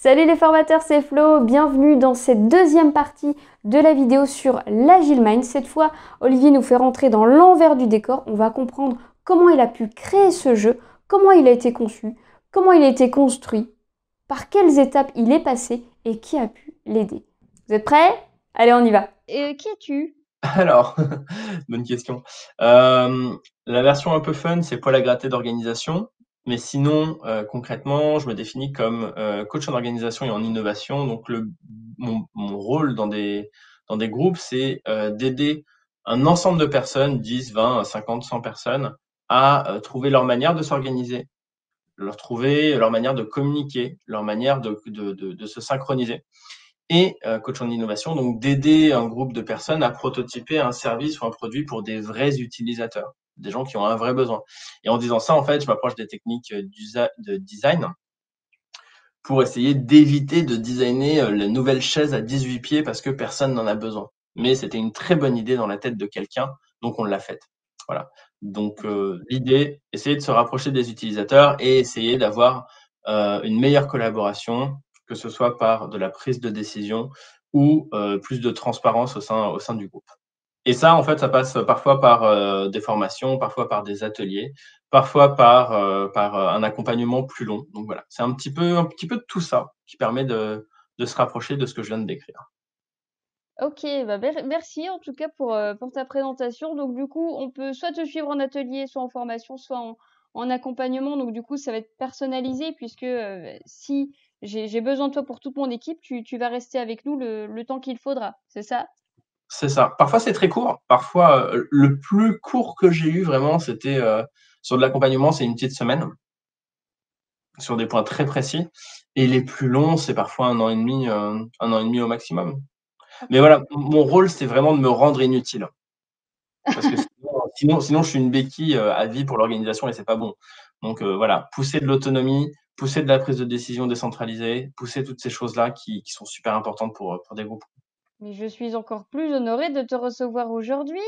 Salut les formateurs, c'est Flo, bienvenue dans cette deuxième partie de la vidéo sur l'Agile Mind. Cette fois, Olivier nous fait rentrer dans l'envers du décor. On va comprendre comment il a pu créer ce jeu, comment il a été conçu, comment il a été construit, par quelles étapes il est passé et qui a pu l'aider. Vous êtes prêts? Allez, on y va. Qui es-tu? Alors, bonne question. La version un peu fun, c'est poil à gratter d'organisation. Mais sinon, concrètement, je me définis comme coach en organisation et en innovation. Donc, mon rôle dans des groupes, c'est d'aider un ensemble de personnes, 10, 20, 50, 100 personnes, à trouver leur manière de s'organiser, trouver leur manière de communiquer, leur manière de se synchroniser et coach en innovation, donc d'aider un groupe de personnes à prototyper un service ou un produit pour des vrais utilisateurs, des gens qui ont un vrai besoin. Et en disant ça, en fait, je m'approche des techniques de design pour essayer d'éviter de designer la nouvelle chaise à 18 pieds parce que personne n'en a besoin. Mais c'était une très bonne idée dans la tête de quelqu'un, donc on l'a faite. Voilà. Donc l'idée, essayer de se rapprocher des utilisateurs et essayer d'avoir une meilleure collaboration, que ce soit par de la prise de décision ou plus de transparence au sein du groupe. Et ça, en fait, ça passe parfois par des formations, parfois par des ateliers, parfois par un accompagnement plus long. Donc voilà, c'est un petit peu de tout ça qui permet de se rapprocher de ce que je viens de décrire. OK, bah, merci en tout cas pour ta présentation. Donc du coup, on peut soit te suivre en atelier, soit en formation, soit en accompagnement. Donc du coup, ça va être personnalisé puisque, si j'ai besoin de toi pour toute mon équipe, tu vas rester avec nous le temps qu'il faudra, c'est ça? C'est ça. Parfois, c'est très court. Parfois, le plus court que j'ai eu vraiment, c'était, sur de l'accompagnement, c'est une petite semaine, sur des points très précis et les plus longs, c'est parfois 1 an et demi, 1 an et demi au maximum. Mais OK. voilà, mon rôle, c'est vraiment de me rendre inutile. Parce que sinon je suis une béquille, à vie pour l'organisation et c'est pas bon. Donc voilà, pousser de l'autonomie, pousser de la prise de décision décentralisée, pousser toutes ces choses-là qui sont super importantes pour des groupes. Mais je suis encore plus honorée de te recevoir aujourd'hui.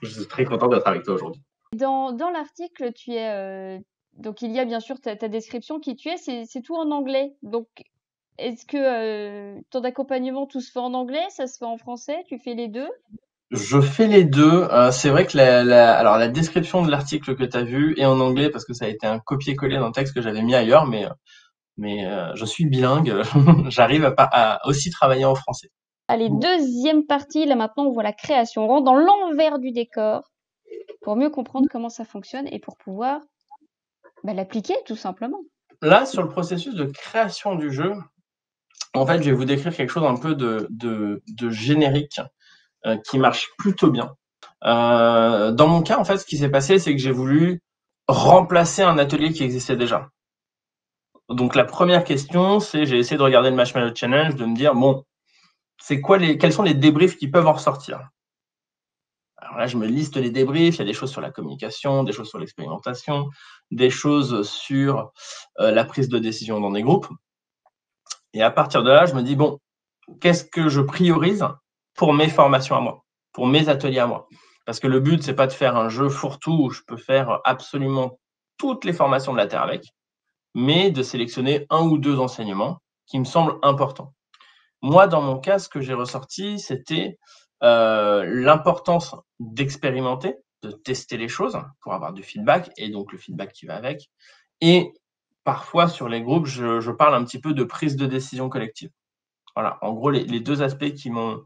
Je suis très content d'être avec toi aujourd'hui. Dans l'article, donc il y a bien sûr ta description, qui tu es, c'est tout en anglais. Donc est-ce que, ton accompagnement, tout se fait en anglais? Ça se fait en français? Tu fais les 2? Je fais les 2. C'est vrai que alors la description de l'article que tu as vu est en anglais parce que ça a été un copier-coller d'un texte que j'avais mis ailleurs, mais je suis bilingue, j'arrive à aussi travailler en français. Allez, deuxième partie, là maintenant on voit la création. On rentre dans l'envers du décor pour mieux comprendre comment ça fonctionne et pour pouvoir, bah, l'appliquer tout simplement. Là, sur le processus de création du jeu, en fait, je vais vous décrire quelque chose un peu de générique, qui marche plutôt bien. Dans mon cas, en fait, ce qui s'est passé, c'est que j'ai voulu remplacer un atelier qui existait déjà. Donc la première question, c'est j'ai essayé de regarder le Marshmallow Challenge, de me dire: «Bon, quels sont les débriefs qui peuvent en ressortir?» Alors là, je me liste les débriefs, il y a des choses sur la communication, des choses sur l'expérimentation, des choses sur, la prise de décision dans des groupes et à partir de là, je me dis: «Bon, qu'est-ce que je priorise pour mes formations à moi, pour mes ateliers à moi?» Parce que le but, c'est pas de faire un jeu fourre-tout où je peux faire absolument toutes les formations de la terre avec, mais de sélectionner 1 ou 2 enseignements qui me semblent importants. Moi, dans mon cas, ce que j'ai ressorti, c'était, l'importance d'expérimenter, de tester les choses pour avoir du feedback et donc le feedback qui va avec et parfois sur les groupes, je parle un petit peu de prise de décision collective. Voilà, en gros les 2 aspects qui m'ont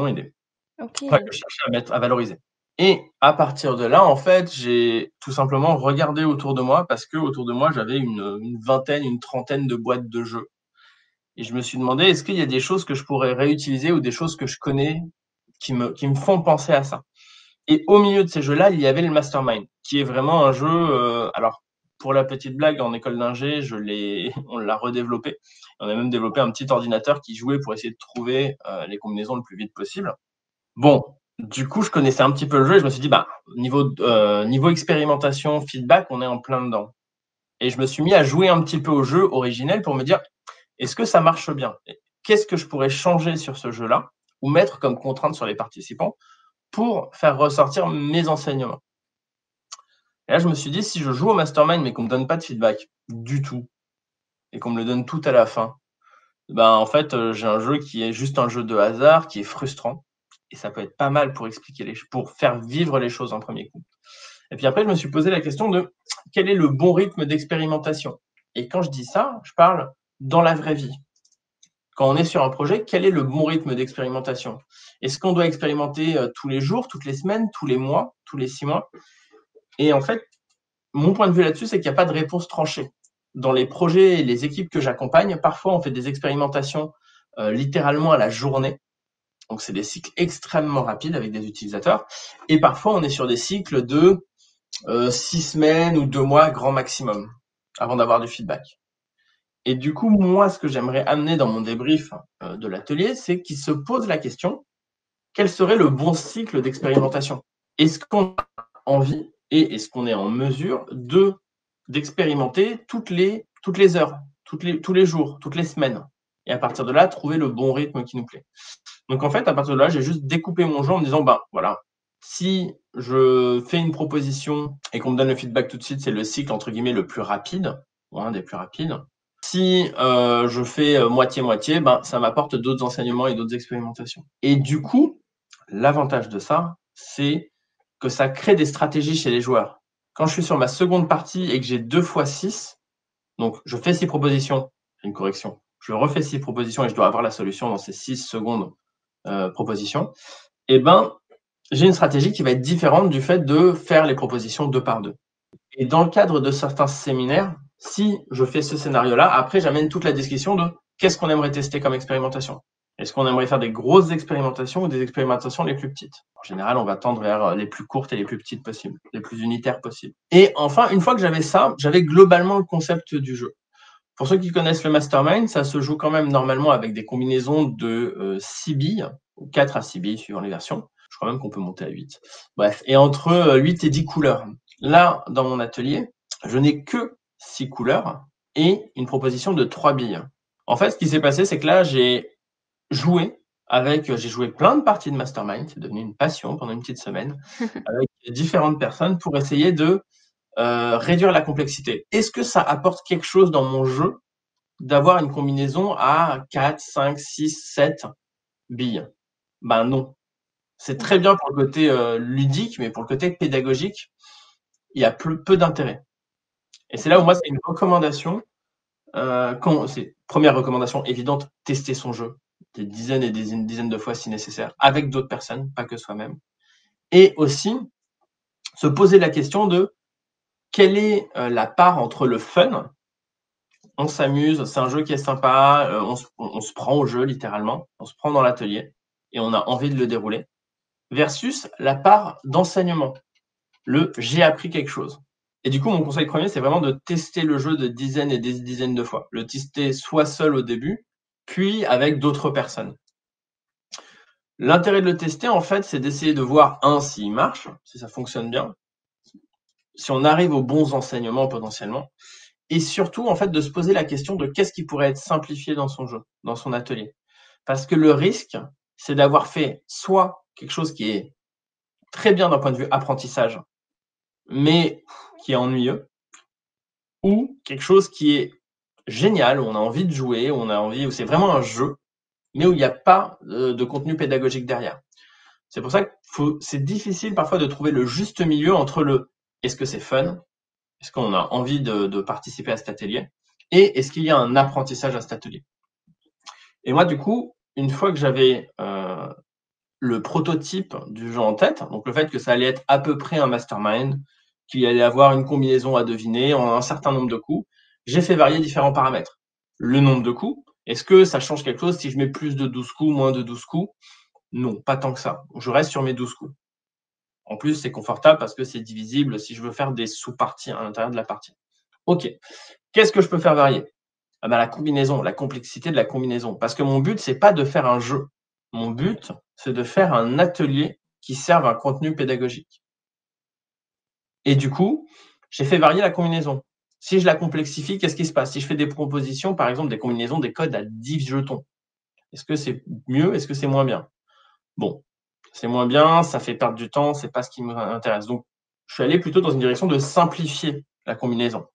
aidé. Enfin, OK. que je cherchais à valoriser et à partir de là, en fait, j'ai tout simplement regardé autour de moi parce qu'autour de moi, j'avais une vingtaine, une trentaine de boîtes de jeux et je me suis demandé: «Est-ce qu'il y a des choses que je pourrais réutiliser ou des choses que je connais qui me font penser à ça?» Et au milieu de ces jeux-là, il y avait le Mastermind, qui est vraiment un jeu, alors pour la petite blague, en école d'ingé, on l'a redéveloppé. On a même développé un petit ordinateur qui jouait pour essayer de trouver, les combinaisons le plus vite possible. Bon, du coup, je connaissais un petit peu le jeu et je me suis dit: «Bah, niveau expérimentation, feedback, on est en plein dedans» et je me suis mis à jouer un petit peu au jeu originel pour me dire: «Est-ce que ça marche bien? Qu'est-ce que je pourrais changer sur ce jeu-là ou mettre comme contrainte sur les participants pour faire ressortir mes enseignements?» Et là, je me suis dit: «Si je joue au mastermind mais qu'on me donne pas de feedback du tout, et qu'on me le donne tout à la fin, ben, en fait, j'ai un jeu qui est juste un jeu de hasard, qui est frustrant et ça peut être pas mal pour expliquer pour faire vivre les choses en premier coup. Et puis après, je me suis posé la question de quel est le bon rythme d'expérimentation? Et quand je dis ça, je parle dans la vraie vie. Quand on est sur un projet, quel est le bon rythme d'expérimentation? Est-ce qu'on doit expérimenter tous les jours, toutes les semaines, tous les mois, tous les 6 mois? Et en fait, mon point de vue là-dessus, c'est qu'il n'y a pas de réponse tranchée. Dans les projets et les équipes que j'accompagne, parfois on fait des expérimentations littéralement à la journée. Donc c'est des cycles extrêmement rapides avec des utilisateurs. Et parfois on est sur des cycles de 6 semaines ou 2 mois grand maximum avant d'avoir du feedback. Et du coup, moi, ce que j'aimerais amener dans mon débrief de l'atelier, c'est qu'il se pose la question, quel serait le bon cycle d'expérimentation? Est-ce qu'on a envie et est-ce qu'on est en mesure d'expérimenter toutes les heures, tous les jours, toutes les semaines? Et à partir de là, trouver le bon rythme qui nous plaît. Donc en fait, à partir de là, j'ai juste découpé mon jeu en me disant, ben voilà, si je fais une proposition et qu'on me donne le feedback tout de suite, c'est le cycle entre guillemets le plus rapide, ou un des plus rapides. Si je fais moitié-moitié, ben ça m'apporte d'autres enseignements et d'autres expérimentations. Et du coup, l'avantage de ça, c'est que ça crée des stratégies chez les joueurs. Quand je suis sur ma seconde partie et que j'ai 2 fois 6, donc je fais 6 propositions, une correction, je refais 6 propositions et je dois avoir la solution dans ces 6 secondes propositions, et ben, j'ai une stratégie qui va être différente du fait de faire les propositions 2 par 2. Et dans le cadre de certains séminaires, si je fais ce scénario-là, après j'amène toute la discussion de qu'est-ce qu'on aimerait tester comme expérimentation? Est-ce qu'on aimerait faire des grosses expérimentations ou des expérimentations les plus petites? En général, on va tendre vers les plus courtes et les plus petites possibles, les plus unitaires possibles. Et enfin, une fois que j'avais ça, j'avais globalement le concept du jeu. Pour ceux qui connaissent le mastermind, ça se joue quand même normalement avec des combinaisons de 6 billes, ou 4 à 6 billes suivant les versions. Je crois même qu'on peut monter à 8. Bref, et entre 8 et 10 couleurs. Là, dans mon atelier, je n'ai que 6 couleurs et une proposition de 3 billes. En fait, ce qui s'est passé, c'est que là, j'ai joué plein de parties de mastermind, c'est devenu une passion pendant une petite semaine, avec différentes personnes pour essayer de réduire la complexité. Est-ce que ça apporte quelque chose dans mon jeu d'avoir une combinaison à 4, 5, 6, 7 billes? Ben non. C'est très bien pour le côté ludique, mais pour le côté pédagogique, il y a peu d'intérêt. Et c'est là où moi, c'est une recommandation. Première recommandation évidente, tester son jeu des dizaines et des dizaines de fois si nécessaire, avec d'autres personnes, pas que soi-même. Et aussi, se poser la question de quelle est la part entre le fun, on s'amuse, c'est un jeu qui est sympa, on se prend au jeu littéralement, on se prend dans l'atelier et on a envie de le dérouler, versus la part d'enseignement, le j'ai appris quelque chose. Et du coup, mon conseil premier, c'est vraiment de tester le jeu de dizaines et des dizaines de fois. Le tester soit seul au début, puis avec d'autres personnes. L'intérêt de le tester, en fait, c'est d'essayer de voir, s'il marche, si ça fonctionne bien, si on arrive aux bons enseignements potentiellement, et surtout, en fait, de se poser la question de qu'est-ce qui pourrait être simplifié dans son jeu, dans son atelier. Parce que le risque, c'est d'avoir fait soit quelque chose qui est très bien d'un point de vue apprentissage, mais qui est ennuyeux, ou quelque chose qui est génial, où on a envie de jouer, où c'est vraiment un jeu, mais où il n'y a pas de contenu pédagogique derrière. C'est pour ça que c'est difficile parfois de trouver le juste milieu entre est-ce que c'est fun, est-ce qu'on a envie de participer à cet atelier, et est-ce qu'il y a un apprentissage à cet atelier. Et moi, du coup, une fois que j'avais le prototype du jeu en tête, donc le fait que ça allait être à peu près un mastermind, qu'il allait avoir une combinaison à deviner en un certain nombre de coups, j'ai fait varier différents paramètres. Le nombre de coups, est-ce que ça change quelque chose si je mets plus de 12 coups, moins de 12 coups? Non, pas tant que ça. Je reste sur mes 12 coups. En plus, c'est confortable parce que c'est divisible si je veux faire des sous-parties à l'intérieur de la partie. OK. Qu'est-ce que je peux faire varier? La combinaison, la complexité de la combinaison. Parce que mon but, c'est pas de faire un jeu. Mon but, c'est de faire un atelier qui serve un contenu pédagogique. Et du coup, j'ai fait varier la combinaison. Si je la complexifie, qu'est-ce qui se passe? Si je fais des propositions, par exemple, des combinaisons, des codes à 10 jetons, est-ce que c'est mieux? Est-ce que c'est moins bien? Bon, c'est moins bien, ça fait perdre du temps, c'est pas ce qui m'intéresse. Donc, je suis allé plutôt dans une direction de simplifier la combinaison.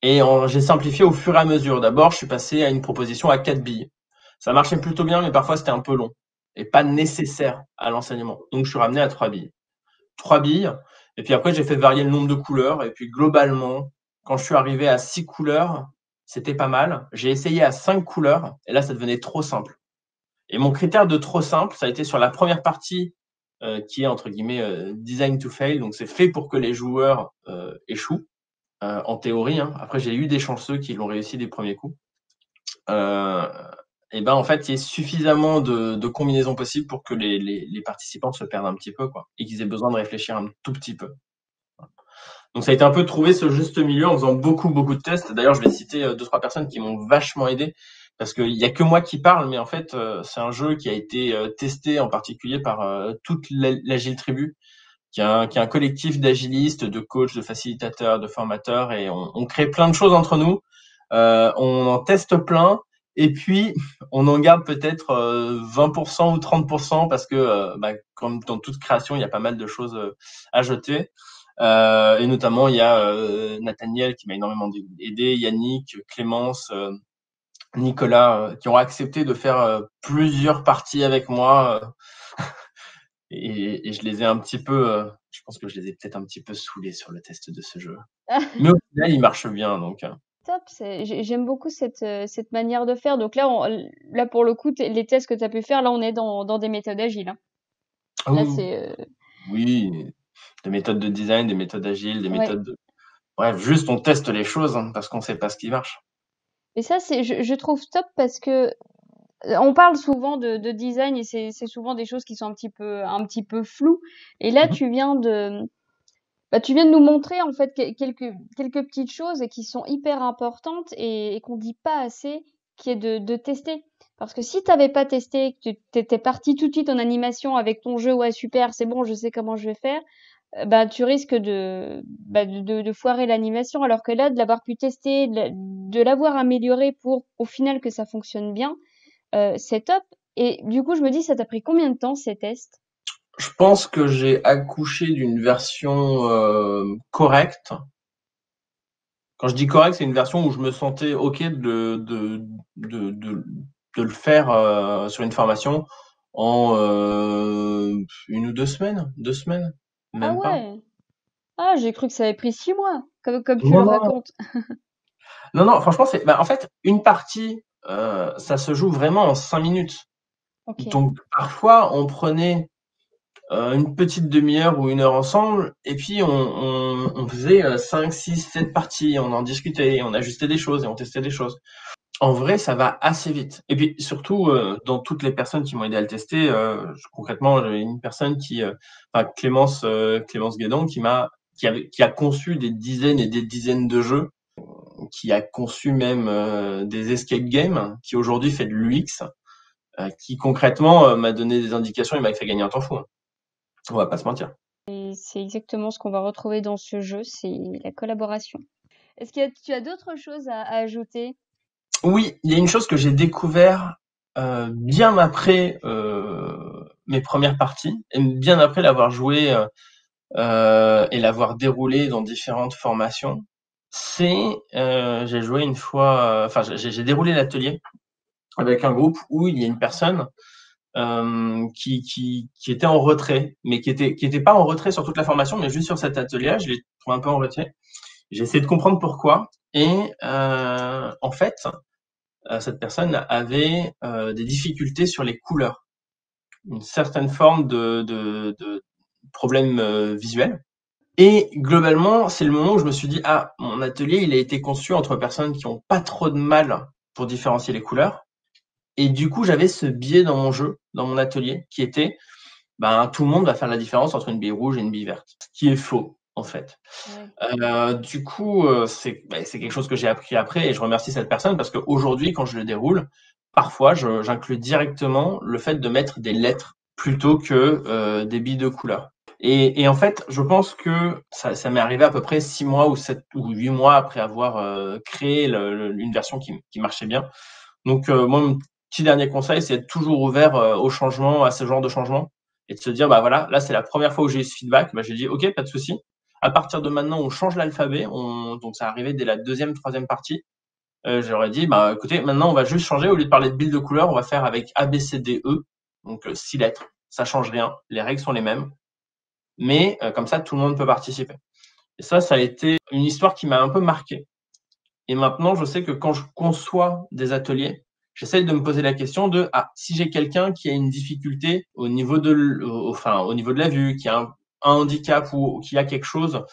Et j'ai simplifié au fur et à mesure. D'abord, je suis passé à une proposition à 4 billes. Ça marchait plutôt bien, mais parfois c'était un peu long et pas nécessaire à l'enseignement. Donc, je suis ramené à 3 billes. 3 billes. Et puis après, j'ai fait varier le nombre de couleurs. Et puis globalement, quand je suis arrivé à 6 couleurs, c'était pas mal. J'ai essayé à 5 couleurs et là, ça devenait trop simple. Et mon critère de trop simple, ça a été sur la première partie qui est entre guillemets design to fail. Donc, c'est fait pour que les joueurs échouent. En théorie, hein. Après, j'ai eu des chanceux qui l'ont réussi des premiers coups. Et ben en fait, il y a suffisamment de combinaisons possibles pour que les participants se perdent un petit peu, quoi, et qu'ils aient besoin de réfléchir un tout petit peu. Donc ça a été un peu de trouver ce juste milieu en faisant beaucoup de tests. D'ailleurs, je vais citer 2-3 personnes qui m'ont vachement aidé parce qu'il y a que moi qui parle, mais en fait, c'est un jeu qui a été testé en particulier par toute l'Agile Tribu, qui est un collectif d'agilistes, de coachs, de facilitateurs, de formateurs, et on crée plein de choses entre nous. On en teste plein, et puis on en garde peut-être 20% ou 30% parce que, comme dans toute création, il y a pas mal de choses à jeter. Et notamment, il y a Nathaniel qui m'a énormément aidé, Yannick, Clémence, Nicolas, qui ont accepté de faire plusieurs parties avec moi. Et je les ai un petit peu, je pense que je les ai peut-être un petit peu saoulés sur le test de ce jeu. Mais au final, il marche bien, donc. Top, j'aime beaucoup cette manière de faire. Donc là, là pour le coup, les tests que tu as pu faire, là, on est dans des méthodes agiles, hein. Là, c'est Oui, des méthodes de design, des méthodes agiles, des ouais. méthodes de. Bref, juste on teste les choses parce qu'on sait pas ce qui marche. Et ça, je trouve top parce que on parle souvent de design et c'est souvent des choses qui sont un petit peu floues. Et là, tu viens de nous montrer en fait quelques petites choses qui sont hyper importantes et qu'on dit pas assez, qui est de tester. Parce que si t'avais pas testé, que tu t'étais parti tout de suite en animation avec ton jeu, ouais super, c'est bon, je sais comment je vais faire, tu risques de foirer l'animation. Alors que là, de l'avoir pu tester, de l'avoir amélioré pour au final que ça fonctionne bien, c'est top. Et du coup, je me dis, ça t'a pris combien de temps ces tests? Je pense que j'ai accouché d'une version correcte. Quand je dis correcte, c'est une version où je me sentais OK de le faire sur une formation en 1 ou 2 semaines. 2 semaines, Ah même pas. ouais. Ah, j'ai cru que ça avait pris 6 mois, comme tu le Non, non, racontes. non, franchement, en fait, une partie, ça se joue vraiment en 5 minutes. Ok. Donc parfois, on prenait une petite demi-heure ou 1 heure ensemble, et puis on faisait 5, 6, 7 parties, on en discutait, on ajustait des choses et on testait des choses. En vrai, ça va assez vite. Et puis surtout, dans toutes les personnes qui m'ont aidé à le tester, concrètement, j'avais une personne Clémence Guédon, qui a conçu des dizaines et des dizaines de jeux, qui a conçu même des escape games, qui aujourd'hui fait de l'UX, qui concrètement m'a donné des indications et m'a fait gagner un temps fou, hein. On va pas se mentir. Et c'est exactement ce qu'on va retrouver dans ce jeu, c'est la collaboration. Est-ce que tu as d'autres choses à ajouter? Oui, il y a une chose que j'ai découvert bien après mes premières parties, et bien après l'avoir joué et l'avoir déroulé dans différentes formations. J'ai joué une fois, enfin j'ai déroulé l'atelier avec un groupe où il y a une personne qui était en retrait, mais qui était pas en retrait sur toute la formation, mais juste sur cet atelier-là, je l'ai trouvé un peu en retrait. J'ai essayé de comprendre pourquoi, et en fait, cette personne avait des difficultés sur les couleurs, une certaine forme de problème visuel. Et globalement, c'est le moment où je me suis dit, ah, mon atelier, il a été conçu entre personnes qui ont pas trop de mal pour différencier les couleurs. Et du coup, j'avais ce biais dans mon jeu, dans mon atelier, qui était, tout le monde va faire la différence entre une bille rouge et une bille verte. Ce qui est faux, en fait. Ouais. Du coup, c'est quelque chose que j'ai appris après, et je remercie cette personne parce qu'aujourd'hui, quand je le déroule, parfois, j'inclus directement le fait de mettre des lettres plutôt que des billes de couleur. Et en fait, je pense que ça m'est arrivé à peu près 6 mois ou 7 ou 8 mois après avoir créé une version qui marchait bien. Donc, moi, mon petit dernier conseil, c'est d'être toujours ouvert au changement, à ce genre de changement, et de se dire, voilà, là, c'est la première fois où j'ai eu ce feedback. J'ai dit, OK, pas de souci. à partir de maintenant, on change l'alphabet. Donc ça arrivait dès la deuxième, troisième partie. J'aurais dit, bah écoutez, maintenant on va juste changer, au lieu de parler de billes de couleurs, on va faire avec A, B, C, D, E, donc 6 lettres. Ça change rien, les règles sont les mêmes, mais comme ça, tout le monde peut participer. Et ça a été une histoire qui m'a un peu marqué. Et maintenant, je sais que quand je conçois des ateliers, j'essaye de me poser la question de si j'ai quelqu'un qui a une difficulté au niveau de la vue, qui a un handicap ou qui a quelque chose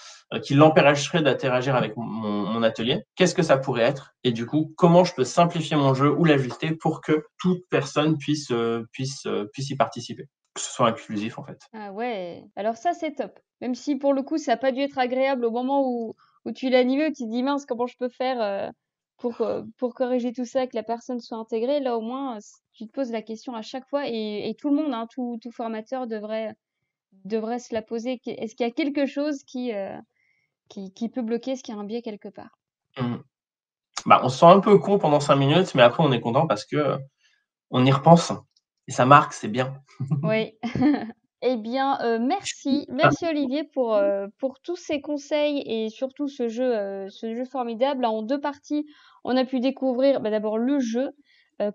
qui l'empêcherait d'interagir avec mon atelier, qu'est-ce que ça pourrait être? Et du coup, comment je peux simplifier mon jeu ou l'ajuster pour que toute personne puisse y participer, que ce soit inclusif en fait. Ah ouais, alors ça c'est top. Même si pour le coup ça n'a pas dû être agréable au moment où tu l'as animé, où tu te dis mince comment je peux faire pour corriger tout ça, que la personne soit intégrée. Là au moins tu te poses la question à chaque fois et tout le monde, hein, tout formateur devrait se la poser. Est-ce qu'il y a quelque chose qui peut bloquer? Est-ce qu'il y a un biais quelque part? Bah, on se sent un peu con pendant 5 minutes, mais après on est content parce que on y repense et ça marque, c'est bien. Oui. Eh bien, merci Olivier pour tous ces conseils et surtout ce jeu formidable. En 2 parties, on a pu découvrir, bah, d'abord le jeu,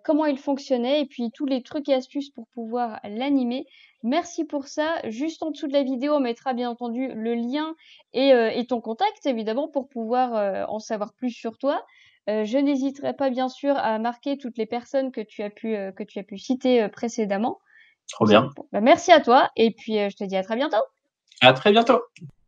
comment il fonctionnait et puis tous les trucs et astuces pour pouvoir l'animer. Merci pour ça. Juste en dessous de la vidéo, on mettra bien entendu le lien et ton contact évidemment pour pouvoir, en savoir plus sur toi. Je n'hésiterai pas bien sûr à marquer toutes les personnes que tu as pu citer, précédemment. Trop bien. Bah, merci à toi et puis je te dis à très bientôt. À très bientôt.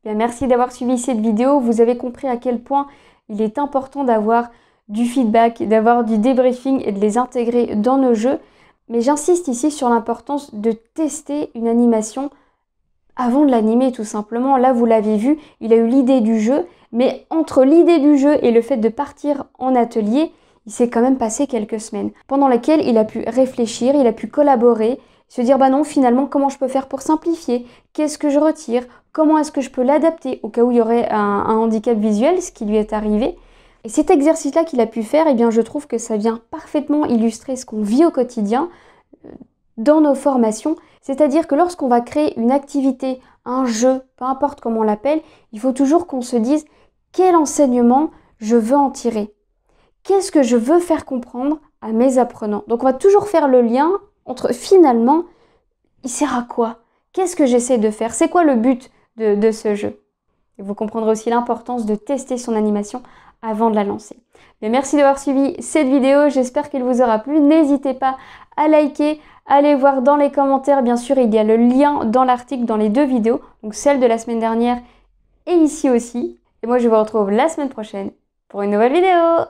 Bien, merci d'avoir suivi cette vidéo. Vous avez compris à quel point il est important d'avoir du feedback, d'avoir du débriefing et de les intégrer dans nos jeux. Mais j'insiste ici sur l'importance de tester une animation avant de l'animer tout simplement. Là, vous l'avez vu, il a eu l'idée du jeu, mais entre l'idée du jeu et le fait de partir en atelier, il s'est quand même passé quelques semaines, pendant lesquelles il a pu réfléchir, il a pu collaborer, se dire bah non, finalement, comment je peux faire pour simplifier? Qu'est-ce que je retire? Comment est-ce que je peux l'adapter au cas où il y aurait un handicap visuel, ce qui lui est arrivé? Et cet exercice-là qu'il a pu faire, eh bien, je trouve que ça vient parfaitement illustrer ce qu'on vit au quotidien dans nos formations. C'est-à-dire que lorsqu'on va créer une activité, un jeu, peu importe comment on l'appelle, il faut toujours qu'on se dise quel enseignement je veux en tirer. Qu'est-ce que je veux faire comprendre à mes apprenants? Donc on va toujours faire le lien entre finalement, il sert à quoi? Qu'est-ce que j'essaie de faire? C'est quoi le but de ce jeu? Et vous comprendrez aussi l'importance de tester son animation avant de la lancer. Mais merci d'avoir suivi cette vidéo, j'espère qu'elle vous aura plu. N'hésitez pas à liker, allez voir dans les commentaires, bien sûr, il y a le lien dans l'article, dans les 2 vidéos, donc celle de la semaine dernière et ici aussi. Et moi, je vous retrouve la semaine prochaine pour une nouvelle vidéo.